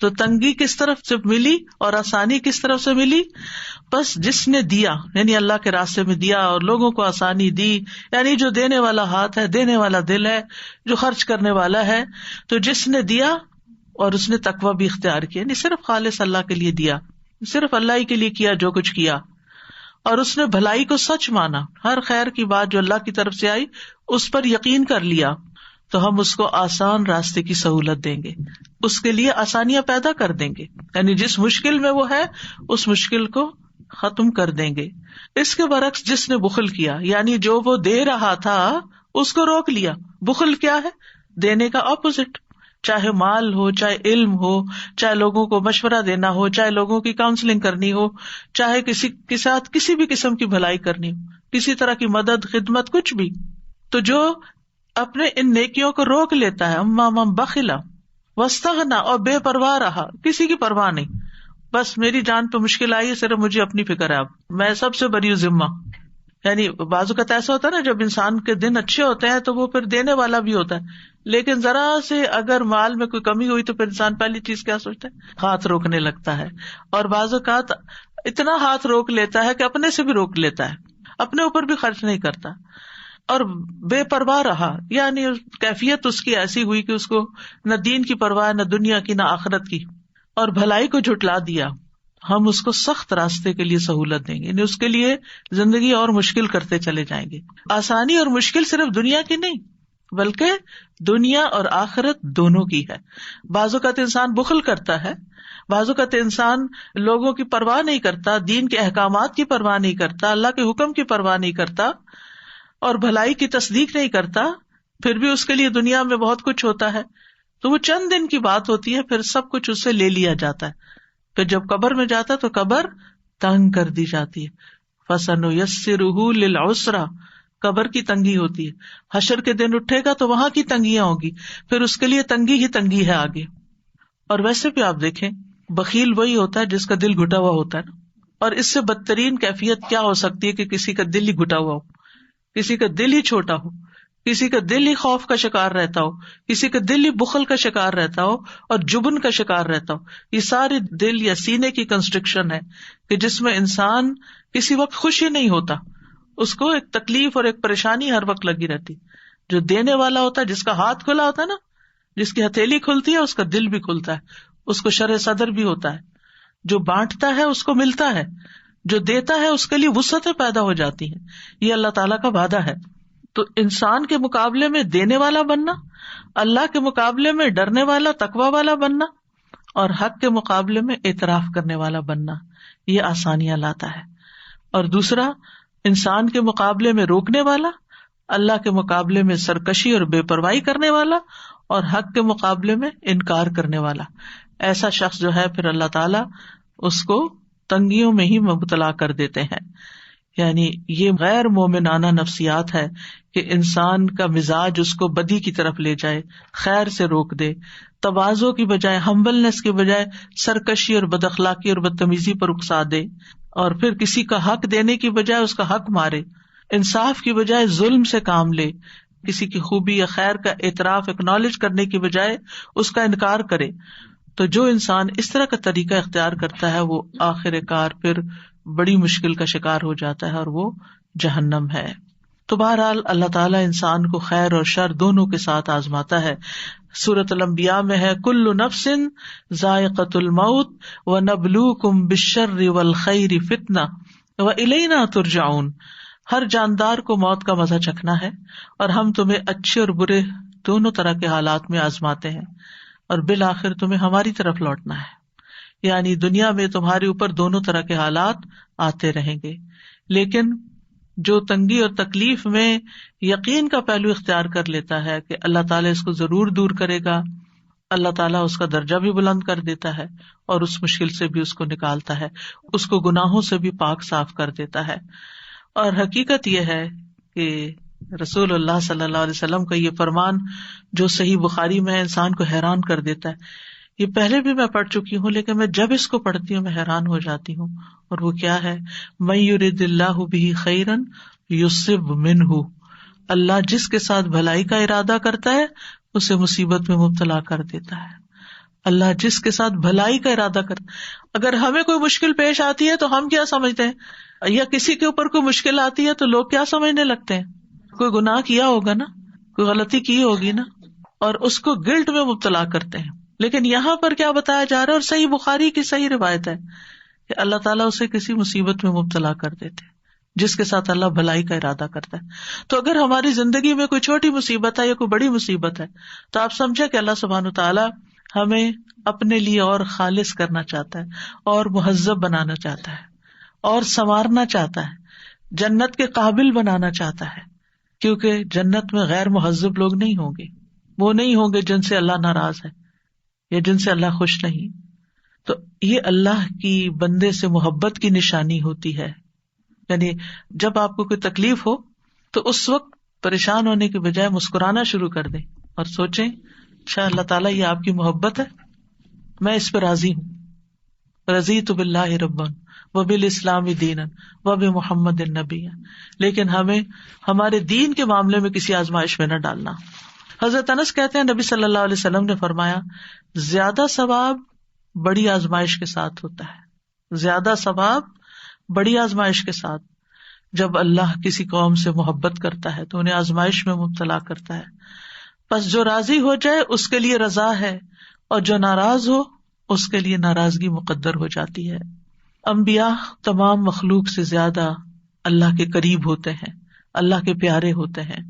Speaker 1: تو تنگی کس طرف سے ملی اور آسانی کس طرف سے ملی؟ بس جس نے دیا، یعنی اللہ کے راستے میں دیا اور لوگوں کو آسانی دی، یعنی جو دینے والا ہاتھ ہے، دینے والا دل ہے، جو خرچ کرنے والا ہے. تو جس نے دیا اور اس نے تقوی بھی اختیار کیا، یعنی صرف خالص اللہ کے لیے دیا، صرف اللہ ہی کے لیے کیا جو کچھ کیا، اور اس نے بھلائی کو سچ مانا، ہر خیر کی بات جو اللہ کی طرف سے آئی اس پر یقین کر لیا، تو ہم اس کو آسان راستے کی سہولت دیں گے، اس کے لیے آسانیاں پیدا کر دیں گے. یعنی جس مشکل میں وہ ہے اس مشکل کو ختم کر دیں گے. اس کے برعکس جس نے بخل کیا، یعنی جو وہ دے رہا تھا اس کو روک لیا. بخل کیا ہے؟ دینے کا اپوزٹ. چاہے مال ہو، چاہے علم ہو، چاہے لوگوں کو مشورہ دینا ہو، چاہے لوگوں کی کاؤنسلنگ کرنی ہو، چاہے کسی کے ساتھ کسی بھی قسم کی بھلائی کرنی ہو، کسی طرح کی مدد، خدمت، کچھ بھی. تو جو اپنے ان نیکیوں کو روک لیتا ہے، اما من بخلا واستغنى، اور بے پرواہ رہا، کسی کی پرواہ نہیں، بس میری جان پہ مشکل آئی ہے، صرف مجھے اپنی فکر ہے، اب میں سب سے بری ذمہ. یعنی بعض اوقات ایسا ہوتا ہے نا جب انسان کے دن اچھے ہوتے ہیں تو وہ پھر دینے والا بھی ہوتا ہے، لیکن ذرا سے اگر مال میں کوئی کمی ہوئی تو پھر انسان پہلی چیز کیا سوچتا ہے؟ ہاتھ روکنے لگتا ہے. اور بعض اوقات اتنا ہاتھ روک لیتا ہے کہ اپنے سے بھی روک لیتا ہے، اپنے اوپر بھی خرچ نہیں کرتا، اور بے پرواہ رہا. یعنی کیفیت اس کی ایسی ہوئی کہ اس کو نہ دین کی پرواہ، نہ دنیا کی، نہ آخرت کی، اور بھلائی کو جھٹلا دیا. ہم اس کو سخت راستے کے لیے سہولت دیں گے، یعنی اس کے لیے زندگی اور مشکل کرتے چلے جائیں گے. آسانی اور مشکل صرف دنیا کی نہیں بلکہ دنیا اور آخرت دونوں کی ہے. بعض اوقات انسان بخل کرتا ہے، بعض اوقات انسان لوگوں کی پرواہ نہیں کرتا، دین کے احکامات کی پرواہ نہیں کرتا، اللہ کے حکم کی پرواہ نہیں کرتا، اور بھلائی کی تصدیق نہیں کرتا، پھر بھی اس کے لیے دنیا میں بہت کچھ ہوتا ہے. تو وہ چند دن کی بات ہوتی ہے، پھر سب کچھ اس سے لے لیا جاتا ہے. پھر جب قبر میں جاتا ہے تو قبر تنگ کر دی جاتی ہے. فَسَنُيَسِّرُهُ لِلْعُسْرَى، قبر کی تنگی ہوتی ہے. حشر کے دن اٹھے گا تو وہاں کی تنگیاں ہوگی، پھر اس کے لیے تنگی ہی تنگی ہے آگے. اور ویسے بھی آپ دیکھیں بخیل وہی ہوتا ہے جس کا دل گھٹا ہوا ہوتا ہے نا. اور اس سے بدترین کیفیت کیا ہو سکتی ہے کہ کسی کا دل ہی گھٹا ہوا ہو، کسی کا دل ہی چھوٹا ہو، کسی کا دل ہی خوف کا شکار رہتا ہو، کسی کا دل ہی بخل کا شکار رہتا ہو اور جبن کا شکار رہتا ہو. یہ سارے دل یا سینے کی کنسٹرکشن ہے کہ جس میں انسان کسی وقت خوش ہی نہیں ہوتا، اس کو ایک تکلیف اور ایک پریشانی ہر وقت لگی رہتی. جو دینے والا ہوتا ہے، جس کا ہاتھ کھلا ہوتا ہے نا، جس کی ہتھیلی کھلتی ہے اس کا دل بھی کھلتا ہے، اس کو شرح صدر بھی ہوتا ہے. جو بانٹتا ہے اس کو ملتا ہے، جو دیتا ہے اس کے لیے وسعتیں پیدا ہو جاتی ہیں. یہ اللہ تعالیٰ کا وعدہ ہے. تو انسان کے مقابلے میں دینے والا بننا، اللہ کے مقابلے میں ڈرنے والا، تقوی والا بننا، اور حق کے مقابلے میں اعتراف کرنے والا بننا، یہ آسانیاں لاتا ہے. اور دوسرا، انسان کے مقابلے میں روکنے والا اللہ کے مقابلے میں سرکشی اور بے پرواہی کرنے والا اور حق کے مقابلے میں انکار کرنے والا. ایسا شخص جو ہے پھر اللہ تعالیٰ اس کو تنگیوں میں ہی مبتلا کر دیتے ہیں. یعنی یہ غیر مومنانہ نفسیات ہے کہ انسان کا مزاج اس کو بدی کی طرف لے جائے، خیر سے روک دے، تواضع کی بجائے، ہمبلنس کی بجائے سرکشی اور بد اخلاقی اور بدتمیزی پر اکسا دے، اور پھر کسی کا حق دینے کی بجائے اس کا حق مارے، انصاف کی بجائے ظلم سے کام لے، کسی کی خوبی یا خیر کا اعتراف اکنالج کرنے کی بجائے اس کا انکار کرے. تو جو انسان اس طرح کا طریقہ اختیار کرتا ہے وہ آخر کار پھر بڑی مشکل کا شکار ہو جاتا ہے اور وہ جہنم ہے. تو بہرحال اللہ تعالیٰ انسان کو خیر اور شر دونوں کے ساتھ آزماتا ہے. سورۃ الانبیاء میں ہے کل نفس ذائقۃ الموت ونبلوکم بالشر والخیر فتنہ والینا ترجعون. ہر جاندار کو موت کا مزہ چکھنا ہے اور ہم تمہیں اچھے اور برے دونوں طرح کے حالات میں آزماتے ہیں اور بالآخر تمہیں ہماری طرف لوٹنا ہے. یعنی دنیا میں تمہارے اوپر دونوں طرح کے حالات آتے رہیں گے، لیکن جو تنگی اور تکلیف میں یقین کا پہلو اختیار کر لیتا ہے کہ اللہ تعالیٰ اس کو ضرور دور کرے گا، اللہ تعالیٰ اس کا درجہ بھی بلند کر دیتا ہے اور اس مشکل سے بھی اس کو نکالتا ہے، اس کو گناہوں سے بھی پاک صاف کر دیتا ہے. اور حقیقت یہ ہے کہ رسول اللہ صلی اللہ علیہ وسلم کا یہ فرمان جو صحیح بخاری میں انسان کو حیران کر دیتا ہے، یہ پہلے بھی میں پڑھ چکی ہوں لیکن میں جب اس کو پڑھتی ہوں میں حیران ہو جاتی ہوں. اور وہ کیا ہے؟ من یرد اللہ بہ خیرا یصب منہ. اللہ جس کے ساتھ بھلائی کا ارادہ کرتا ہے اسے مصیبت میں مبتلا کر دیتا ہے. اللہ جس کے ساتھ بھلائی کا ارادہ کرتا ہے. اگر ہمیں کوئی مشکل پیش آتی ہے تو ہم کیا سمجھتے ہیں، یا کسی کے اوپر کوئی مشکل آتی ہے تو لوگ کیا سمجھنے لگتے ہیں؟ کوئی گناہ کیا ہوگا نا، کوئی غلطی کی ہوگی نا، اور اس کو گلٹ میں مبتلا کرتے ہیں. لیکن یہاں پر کیا بتایا جا رہا ہے، اور صحیح بخاری کی صحیح روایت ہے کہ اللہ تعالیٰ اسے کسی مصیبت میں مبتلا کر دیتے جس کے ساتھ اللہ بھلائی کا ارادہ کرتا ہے. تو اگر ہماری زندگی میں کوئی چھوٹی مصیبت ہے یا کوئی بڑی مصیبت ہے تو آپ سمجھے کہ اللہ سبحانہ تعالیٰ ہمیں اپنے لیے اور خالص کرنا چاہتا ہے اور مہذب بنانا چاہتا ہے اور سنوارنا چاہتا ہے، جنت کے قابل بنانا چاہتا ہے. کیونکہ جنت میں غیر مہذب لوگ نہیں ہوں گے، وہ نہیں ہوں گے جن سے اللہ ناراض ہے یا جن سے اللہ خوش نہیں. تو یہ اللہ کی بندے سے محبت کی نشانی ہوتی ہے. یعنی جب آپ کو کوئی تکلیف ہو تو اس وقت پریشان ہونے کے بجائے مسکرانا شروع کر دیں اور سوچیں اچھا اللہ تعالیٰ یہ آپ کی محبت ہے، میں اس پہ راضی ہوں. رضیت باللہ ربا وبالاسلام دینا وبمحمد نبیا. لیکن ہمیں ہمارے دین کے معاملے میں کسی آزمائش میں نہ ڈالنا. حضرت انس کہتے ہیں نبی صلی اللہ علیہ وسلم نے فرمایا زیادہ ثواب بڑی آزمائش کے ساتھ ہوتا ہے، زیادہ ثواب بڑی آزمائش کے ساتھ. جب اللہ کسی قوم سے محبت کرتا ہے تو انہیں آزمائش میں مبتلا کرتا ہے. پس جو راضی ہو جائے اس کے لیے رضا ہے اور جو ناراض ہو اس کے لیے ناراضگی مقدر ہو جاتی ہے. انبیاء تمام مخلوق سے زیادہ اللہ کے قریب ہوتے ہیں، اللہ کے پیارے ہوتے ہیں.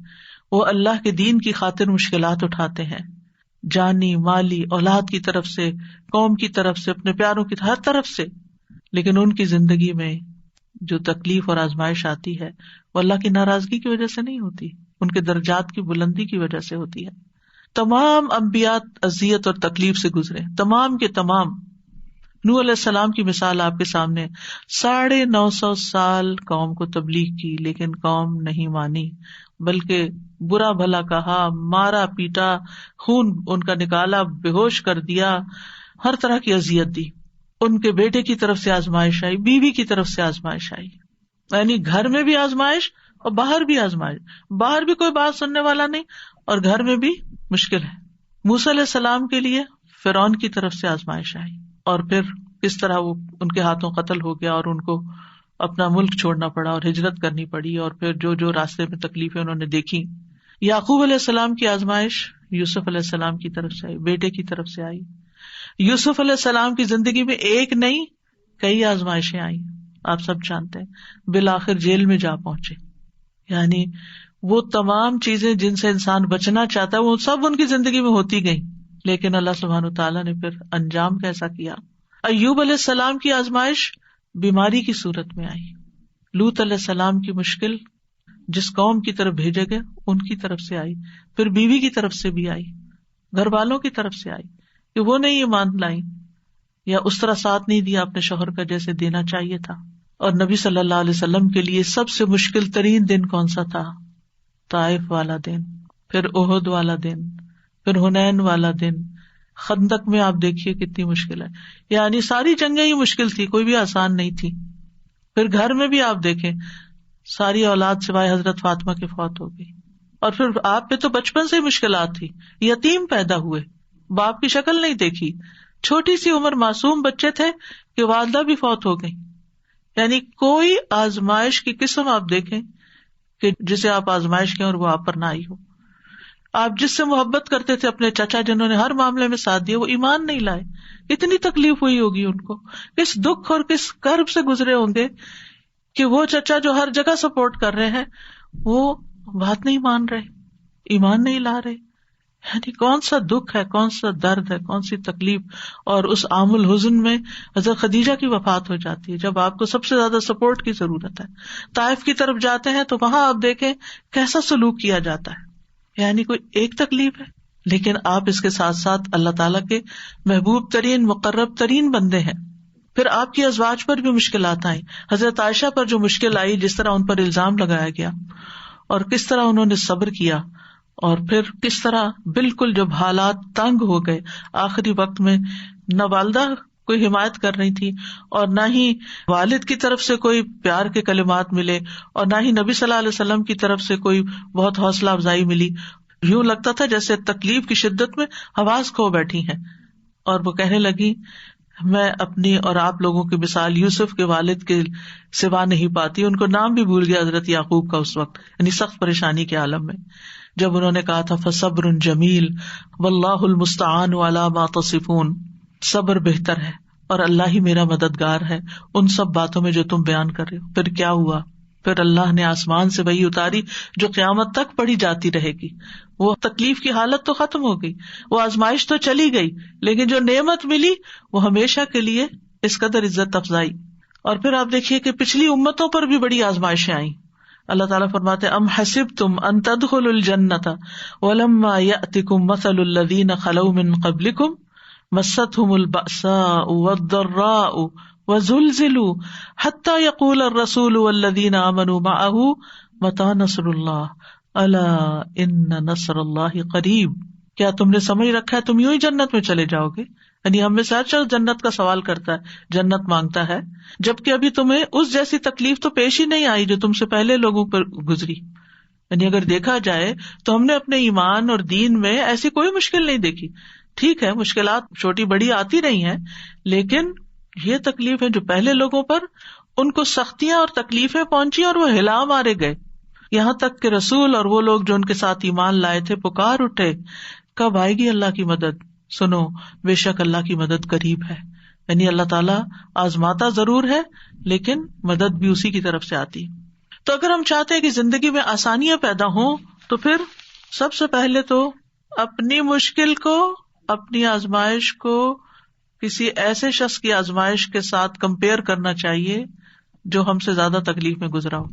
Speaker 1: وہ اللہ کے دین کی خاطر مشکلات اٹھاتے ہیں، جانی مالی اولاد کی طرف سے، قوم کی طرف سے، اپنے پیاروں کی ہر طرف سے. لیکن ان کی زندگی میں جو تکلیف اور آزمائش آتی ہے وہ اللہ کی ناراضگی کی وجہ سے نہیں ہوتی، ان کے درجات کی بلندی کی وجہ سے ہوتی ہے. تمام انبیاء اذیت اور تکلیف سے گزرے، تمام کے تمام. نوح علیہ السلام کی مثال آپ کے سامنے، 950 سال قوم کو تبلیغ کی لیکن قوم نہیں مانی، بلکہ برا بھلا کہا، مارا پیٹا، خون ان کا نکالا، بے ہوش کر دیا، ہر طرح کی اذیت دی. ان کے بیٹے کی طرف سے آزمائش آئی، بیوی کی طرف سے آزمائش آئی، یعنی گھر میں بھی آزمائش اور باہر بھی آزمائش. باہر بھی کوئی بات سننے والا نہیں اور گھر میں بھی مشکل ہے. موسیٰ علیہ السلام کے لیے فرعون کی طرف سے آزمائش آئی اور پھر کس طرح وہ ان کے ہاتھوں قتل ہو گیا اور ان کو اپنا ملک چھوڑنا پڑا اور ہجرت کرنی پڑی، اور پھر جو جو راستے میں تکلیفیں انہوں نے دیکھی. یعقوب علیہ السلام کی آزمائش یوسف علیہ السلام کی طرف سے آئی، بیٹے کی طرف سے آئی. یوسف علیہ السلام کی زندگی میں ایک نہیں کئی آزمائشیں آئیں، آپ سب جانتے ہیں. بالآخر جیل میں جا پہنچے. یعنی وہ تمام چیزیں جن سے انسان بچنا چاہتا ہے وہ سب ان کی زندگی میں ہوتی گئیں، لیکن اللہ سبحانہ تعالیٰ نے پھر انجام کیسا کیا. ایوب علیہ السلام کی آزمائش بیماری کی صورت میں آئی. لوط علیہ السلام کی مشکل جس قوم کی طرف بھیجے گئے ان کی طرف سے آئی، پھر بیوی کی طرف سے بھی آئی، گھر والوں کی طرف سے آئی کہ وہ نہیں ایمان لائیں یا اس طرح ساتھ نہیں دیا اپنے شوہر کا جیسے دینا چاہیے تھا. اور نبی صلی اللہ علیہ وسلم کے لیے سب سے مشکل ترین دن کون سا تھا؟ طائف والا دن، پھر احد والا دن، پھر حنین والا دن، خندق میں آپ دیکھیے کتنی مشکل ہے. یعنی ساری جنگیں ہی مشکل تھی، کوئی بھی آسان نہیں تھی. پھر گھر میں بھی آپ دیکھیں ساری اولاد سوائے حضرت فاطمہ کے فوت ہو گئی. اور پھر آپ پہ تو بچپن سے ہی مشکلات تھی، یتیم پیدا ہوئے، باپ کی شکل نہیں دیکھی، چھوٹی سی عمر معصوم بچے تھے کہ والدہ بھی فوت ہو گئی. یعنی کوئی آزمائش کی قسم آپ دیکھیں کہ جسے آپ آزمائش کہیں اور وہ آپ پر نہ آئی ہو. آپ جس سے محبت کرتے تھے اپنے چچا جنہوں نے ہر معاملے میں ساتھ دیا، وہ ایمان نہیں لائے، اتنی تکلیف ہوئی ہوگی ان کو، کس دکھ اور کس کرب سے گزرے ہوں گے کہ وہ چچا جو ہر جگہ سپورٹ کر رہے ہیں وہ بات نہیں مان رہے، ایمان نہیں لا رہے. یعنی کون سا دکھ ہے، کون سا درد ہے، کون سی تکلیف. اور اس عام الحزن میں حضرت خدیجہ کی وفات ہو جاتی ہے جب آپ کو سب سے زیادہ سپورٹ کی ضرورت ہے. طائف کی طرف جاتے ہیں تو وہاں آپ دیکھیں کیسا سلوک کیا جاتا ہے. یعنی کوئی ایک تکلیف ہے لیکن آپ اس کے ساتھ ساتھ اللہ تعالیٰ کے محبوب ترین مقرب ترین بندے ہیں. پھر آپ کی ازواج پر بھی مشکلات آئیں. حضرت عائشہ پر جو مشکل آئی، جس طرح ان پر الزام لگایا گیا اور کس طرح انہوں نے صبر کیا، اور پھر کس طرح بالکل جب حالات تنگ ہو گئے آخری وقت میں نہ والدہ کوئی حمایت کر رہی تھی اور نہ ہی والد کی طرف سے کوئی پیار کے کلمات ملے اور نہ ہی نبی صلی اللہ علیہ وسلم کی طرف سے کوئی بہت حوصلہ افزائی ملی. یوں لگتا تھا جیسے تکلیف کی شدت میں حواس کھو بیٹھی ہیں. اور وہ کہنے لگی میں اپنی اور آپ لوگوں کی مثال یوسف کے والد کے سوا نہیں پاتی. ان کو نام بھی بھول گیا حضرت یعقوب کا اس وقت، یعنی سخت پریشانی کے عالم میں، جب انہوں نے کہا تھا فصبر جمیل واللہ المستعان علی ما تصفون، صبر بہتر ہے اور اللہ ہی میرا مددگار ہے ان سب باتوں میں جو تم بیان کر رہے ہو. پھر کیا ہوا؟ پھر اللہ نے آسمان سے وحی اتاری جو قیامت تک پڑھی جاتی رہے گی. وہ تکلیف کی حالت تو ختم ہو گئی، وہ آزمائش تو چلی گئی، لیکن جو نعمت ملی وہ ہمیشہ کے لیے اس قدر عزت افزائی. اور پھر آپ دیکھیے کہ پچھلی امتوں پر بھی بڑی آزمائشیں آئیں. اللہ تعالیٰ فرماتے ام حسبتم ان تدخلوا الجنۃ ولما یأتکم مثل الذین خلوا من قبلکم مستهم البأساء والضراء وزلزلوا حتى يقول الرسول والذین آمنوا معه متى نصر اللہ الا ان نصر اللہ قریب. کیا تم نے سمجھ رکھا ہے تم یوں ہی جنت میں چلے جاؤ گے؟ یعنی ہم میں سے ہر شخص جنت کا سوال کرتا ہے، جنت مانگتا ہے، جبکہ ابھی تمہیں اس جیسی تکلیف تو پیش ہی نہیں آئی جو تم سے پہلے لوگوں پر گزری. یعنی اگر دیکھا جائے تو ہم نے اپنے ایمان اور دین میں ایسی کوئی مشکل نہیں دیکھی. ٹھیک ہے مشکلات چھوٹی بڑی آتی رہی ہیں، لیکن یہ تکلیف ہے جو پہلے لوگوں پر ان کو سختیاں اور تکلیفیں پہنچی اور وہ ہلا مارے گئے، یہاں تک کہ رسول اور وہ لوگ جو ان کے ساتھ ایمان لائے تھے پکار اٹھے کب آئے گی اللہ کی مدد. سنو بے شک اللہ کی مدد قریب ہے. یعنی اللہ تعالیٰ آزماتا ضرور ہے لیکن مدد بھی اسی کی طرف سے آتی. تو اگر ہم چاہتے ہیں کہ زندگی میں آسانیاں پیدا ہوں تو پھر سب سے پہلے تو اپنی مشکل کو، اپنی آزمائش کو کسی ایسے شخص کی آزمائش کے ساتھ کمپیئر کرنا چاہیے جو ہم سے زیادہ تکلیف میں گزرا ہو.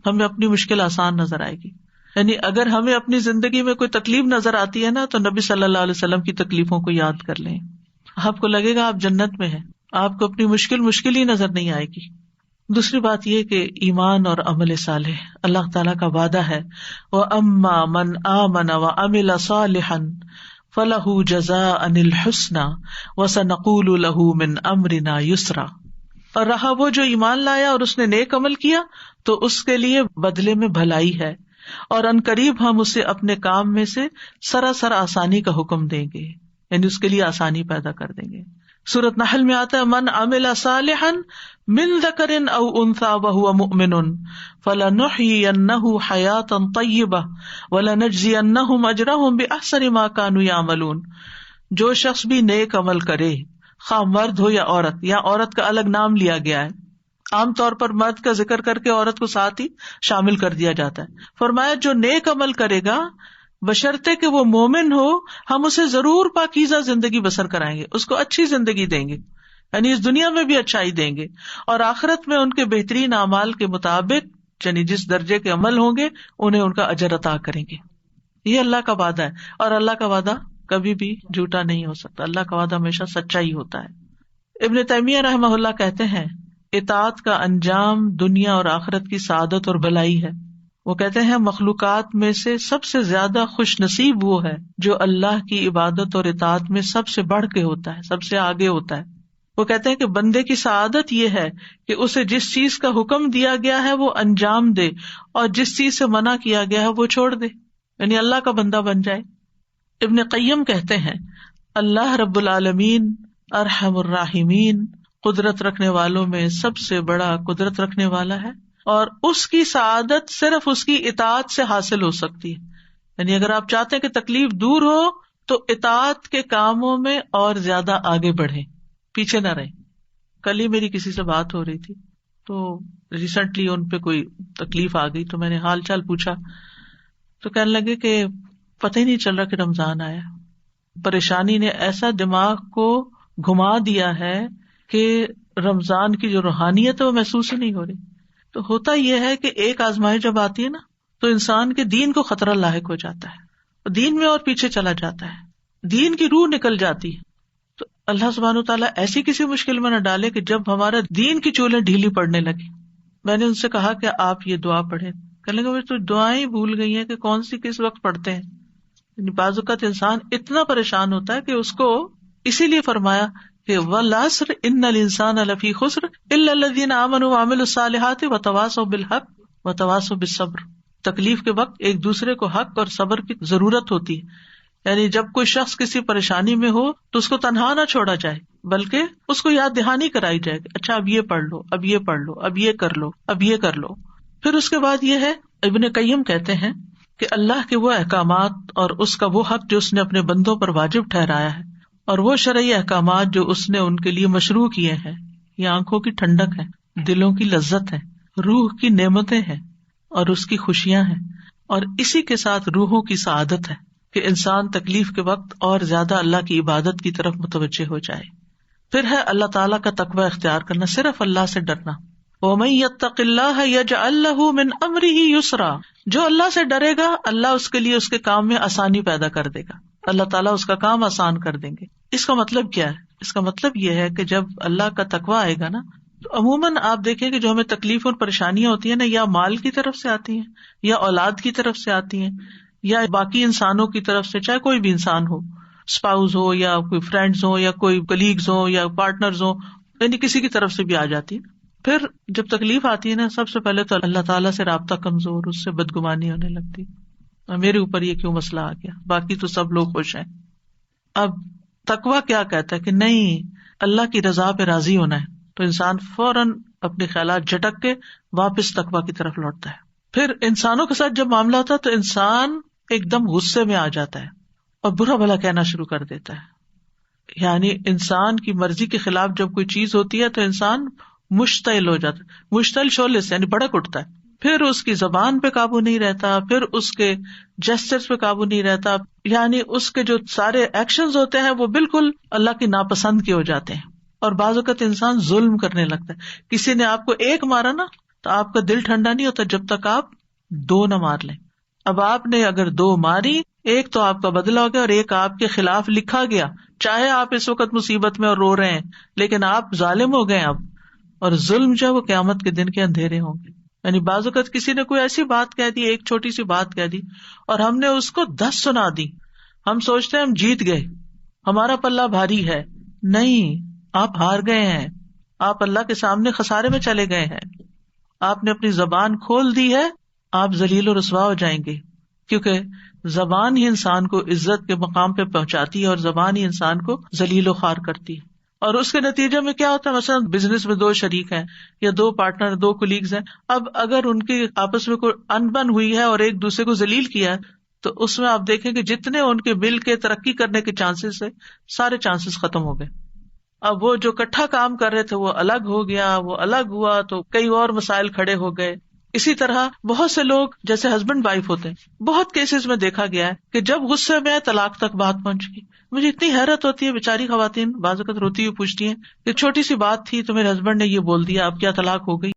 Speaker 1: ہمیں اپنی مشکل آسان نظر آئے گی. یعنی اگر ہمیں اپنی زندگی میں کوئی تکلیف نظر آتی ہے نا تو نبی صلی اللہ علیہ وسلم کی تکلیفوں کو یاد کر لیں، آپ کو لگے گا آپ جنت میں ہیں، آپ کو اپنی مشکل ہی نظر نہیں آئے گی. دوسری بات یہ کہ ایمان اور عمل صالح، اللہ تعالیٰ کا وعدہ ہے وَأَمَّا مَنْ آمَنَ وَعَمِلَ صَالِحًا فَلَهُ جَزَاءً الْحُسْنَى وَسَنَقُولُ لَهُ مِنْ أَمْرِنَا يُسْرًا. اور رہا وہ جو ایمان لایا اور اس نے نیک عمل کیا تو اس کے لیے بدلے میں بھلائی ہے، اور ان قریب ہم اسے اپنے کام میں سے سراسر آسانی کا حکم دیں گے، یعنی اس کے لیے آسانی پیدا کر دیں گے. سورۃ نحل میں آتا ہے من عمل صالحا من ذکر او انثى وهو مؤمن فلنحيينه حیاتا طیبہ ولنجزینہم اجرہم باحسن ما كانوا يعملون. جو شخص بھی نیک عمل کرے، خواہ مرد ہو یا عورت، یا عورت کا الگ نام لیا گیا ہے، عام طور پر مرد کا ذکر کر کے عورت کو ساتھ ہی شامل کر دیا جاتا ہے. فرمایا جو نیک عمل کرے گا بشرطے کہ وہ مومن ہو، ہم اسے ضرور پاکیزہ زندگی بسر کرائیں گے، اس کو اچھی زندگی دیں گے، یعنی اس دنیا میں بھی اچھائی دیں گے، اور آخرت میں ان کے بہترین اعمال کے مطابق یعنی جس درجے کے عمل ہوں گے انہیں ان کا اجر عطا کریں گے. یہ اللہ کا وعدہ ہے, اور اللہ کا وعدہ کبھی بھی جھوٹا نہیں ہو سکتا. اللہ کا وعدہ ہمیشہ سچا ہی ہوتا ہے. ابن تیمیہ رحمہ اللہ کہتے ہیں اطاعت کا انجام دنیا اور آخرت کی سعادت اور بھلائی ہے. وہ کہتے ہیں مخلوقات میں سے سب سے زیادہ خوش نصیب وہ ہے جو اللہ کی عبادت اور اطاعت میں سب سے بڑھ کے ہوتا ہے, سب سے آگے ہوتا ہے. وہ کہتے ہیں کہ بندے کی سعادت یہ ہے کہ اسے جس چیز کا حکم دیا گیا ہے وہ انجام دے, اور جس چیز سے منع کیا گیا ہے وہ چھوڑ دے, یعنی اللہ کا بندہ بن جائے. ابن قیم کہتے ہیں اللہ رب العالمین ارحم الراحمین, قدرت رکھنے والوں میں سب سے بڑا قدرت رکھنے والا ہے, اور اس کی سعادت صرف اس کی اطاعت سے حاصل ہو سکتی ہے. یعنی اگر آپ چاہتے ہیں کہ تکلیف دور ہو تو اطاعت کے کاموں میں اور زیادہ آگے بڑھیں, پیچھے نہ رہیں. کل ہی میری کسی سے بات ہو رہی تھی, تو ریسنٹلی ان پہ کوئی تکلیف آ گئی, تو میں نے حال چال پوچھا تو کہنے لگے کہ پتہ ہی نہیں چل رہا کہ رمضان آیا. پریشانی نے ایسا دماغ کو گھما دیا ہے کہ رمضان کی جو روحانیت ہے وہ محسوس ہی نہیں ہو رہی. تو ہوتا یہ ہے کہ ایک آزمائش جب آتی ہے نا تو انسان کے دین کو خطرہ لاحق ہو جاتا ہے, دین میں اور پیچھے چلا جاتا ہے, دین کی روح نکل جاتی ہے. تو اللہ سبحانہ وتعالیٰ ایسی کسی مشکل میں نہ ڈالے کہ جب ہمارا دین کی چولیں ڈھیلی پڑنے لگی. میں نے ان سے کہا کہ آپ یہ دعا پڑھیں. کہنے لگے تو دعائیں بھول گئی ہیں کہ کون سی کس وقت پڑھتے ہیں. یعنی بعض اوقات انسان اتنا پریشان ہوتا ہے کہ اس کو اسی لیے فرمایا کہ والعصر ان الانسان لفی خسر الا الذین آمنوا وعملوا الصالحات وتواصوا بالحق وتواصوا بالصبر. تکلیف کے وقت ایک دوسرے کو حق اور صبر کی ضرورت ہوتی ہے. یعنی جب کوئی شخص کسی پریشانی میں ہو تو اس کو تنہا نہ چھوڑا جائے, بلکہ اس کو یاد دہانی کرائی جائے کہ اچھا اب یہ پڑھ لو, اب یہ پڑھ لو, اب یہ کر لو, اب یہ کر لو. پھر اس کے بعد یہ ہے, ابن قیم کہتے ہیں کہ اللہ کے وہ احکامات اور اس کا وہ حق جو اس نے اپنے بندوں پر واجب ٹھہرایا ہے, اور وہ شرعی احکامات جو اس نے ان کے لیے مشروع کیے ہیں, یہ آنکھوں کی ٹھنڈک ہے, دلوں کی لذت ہے, روح کی نعمتیں ہیں اور اس کی خوشیاں ہیں, اور اسی کے ساتھ روحوں کی سعادت ہے کہ انسان تکلیف کے وقت اور زیادہ اللہ کی عبادت کی طرف متوجہ ہو جائے. پھر ہے اللہ تعالیٰ کا تقوی اختیار کرنا, صرف اللہ سے ڈرنا. وَمَن يَتَّقِ اللَّهَ يَجْعَل لَّهُ مِنْ أَمْرِهِ يُسْرًا, جو اللہ سے ڈرے گا اللہ اس کے لیے اس کے کام میں آسانی پیدا کر دے گا, اللہ تعالیٰ اس کا کام آسان کر دیں گے. اس کا مطلب کیا ہے؟ اس کا مطلب یہ ہے کہ جب اللہ کا تقوی آئے گا نا, تو عموماً آپ دیکھیں کہ جو ہمیں تکلیف اور پریشانیاں ہوتی ہیں نا, یا مال کی طرف سے آتی ہیں, یا اولاد کی طرف سے آتی ہیں, یا باقی انسانوں کی طرف سے, چاہے کوئی بھی انسان ہو, اسپاؤز ہو یا کوئی فرینڈز ہو یا کوئی کلیگز ہو یا پارٹنرز ہو, یعنی کسی کی طرف سے بھی آ جاتی ہے. پھر جب تکلیف آتی ہے نا, سب سے پہلے تو اللہ تعالیٰ سے رابطہ کمزور, اس سے بدگمانی ہونے لگتی, میرے اوپر یہ کیوں مسئلہ آ گیا, باقی تو سب لوگ خوش ہیں. اب تقویٰ کیا کہتا ہے کہ نہیں, اللہ کی رضا پہ راضی ہونا ہے, تو انسان فوراً اپنے خیالات جھٹک کے واپس تقویٰ کی طرف لوٹتا ہے. پھر انسانوں کے ساتھ جب معاملہ ہوتا ہے تو انسان ایک دم غصے میں آ جاتا ہے اور برا بھلا کہنا شروع کر دیتا ہے. یعنی انسان کی مرضی کے خلاف جب کوئی چیز ہوتی ہے تو انسان مشتعل ہو جاتا ہے, مشتعل شعلے سے, یعنی بھڑک اٹھتا ہے. پھر اس کی زبان پہ قابو نہیں رہتا, پھر اس کے جسچرز پہ قابو نہیں رہتا, یعنی اس کے جو سارے ایکشنز ہوتے ہیں وہ بالکل اللہ کی ناپسند کے ہو جاتے ہیں. اور بعض اوقات انسان ظلم کرنے لگتا ہے. کسی نے آپ کو ایک مارا نا تو آپ کا دل ٹھنڈا نہیں ہوتا جب تک آپ 2 نہ مار لیں. اب آپ نے اگر 2 ماری, ایک تو آپ کا بدلہ ہو گیا اور ایک آپ کے خلاف لکھا گیا, چاہے آپ اس وقت مصیبت میں اور رو رہے ہیں لیکن آپ ظالم ہو گئے اب, اور ظلم جو ہے وہ قیامت کے دن کے اندھیرے ہوں گے. یعنی بعض اوقات کسی نے کوئی ایسی بات کہہ دی, ایک چھوٹی سی بات کہہ دی, اور ہم نے اس کو 10 سنا دی, ہم سوچتے ہیں ہم جیت گئے, ہمارا پلہ بھاری ہے. نہیں, آپ ہار گئے ہیں, آپ اللہ کے سامنے خسارے میں چلے گئے ہیں. آپ نے اپنی زبان کھول دی ہے, آپ ذلیل و رسوا ہو جائیں گے, کیونکہ زبان ہی انسان کو عزت کے مقام پہ پہنچاتی ہے اور زبان ہی انسان کو ذلیل و خوار کرتی ہے. اور اس کے نتیجے میں کیا ہوتا ہے, مثلا بزنس میں 2 شریک ہیں یا 2 پارٹنر, 2 کولیگز ہیں, اب اگر ان کی آپس میں کوئی انبن ہوئی ہے اور ایک دوسرے کو ذلیل کیا ہے تو اس میں آپ دیکھیں کہ جتنے ان کے مل کے ترقی کرنے کے چانسز ہے, سارے چانسز ختم ہو گئے. اب وہ جو اکٹھا کام کر رہے تھے وہ الگ ہو گیا, وہ الگ ہوا تو کئی اور مسائل کھڑے ہو گئے. اسی طرح بہت سے لوگ جیسے ہسبینڈ وائف ہوتے ہیں, بہت کیسز میں دیکھا گیا ہے کہ جب غصے میں طلاق تک بات پہنچ گئی. مجھے اتنی حیرت ہوتی ہے, بیچاری خواتین بعض اوقات روتی ہوئی پوچھتی ہیں کہ چھوٹی سی بات تھی تو میرے ہسبینڈ نے یہ بول دیا, اب کیا طلاق ہو گئی؟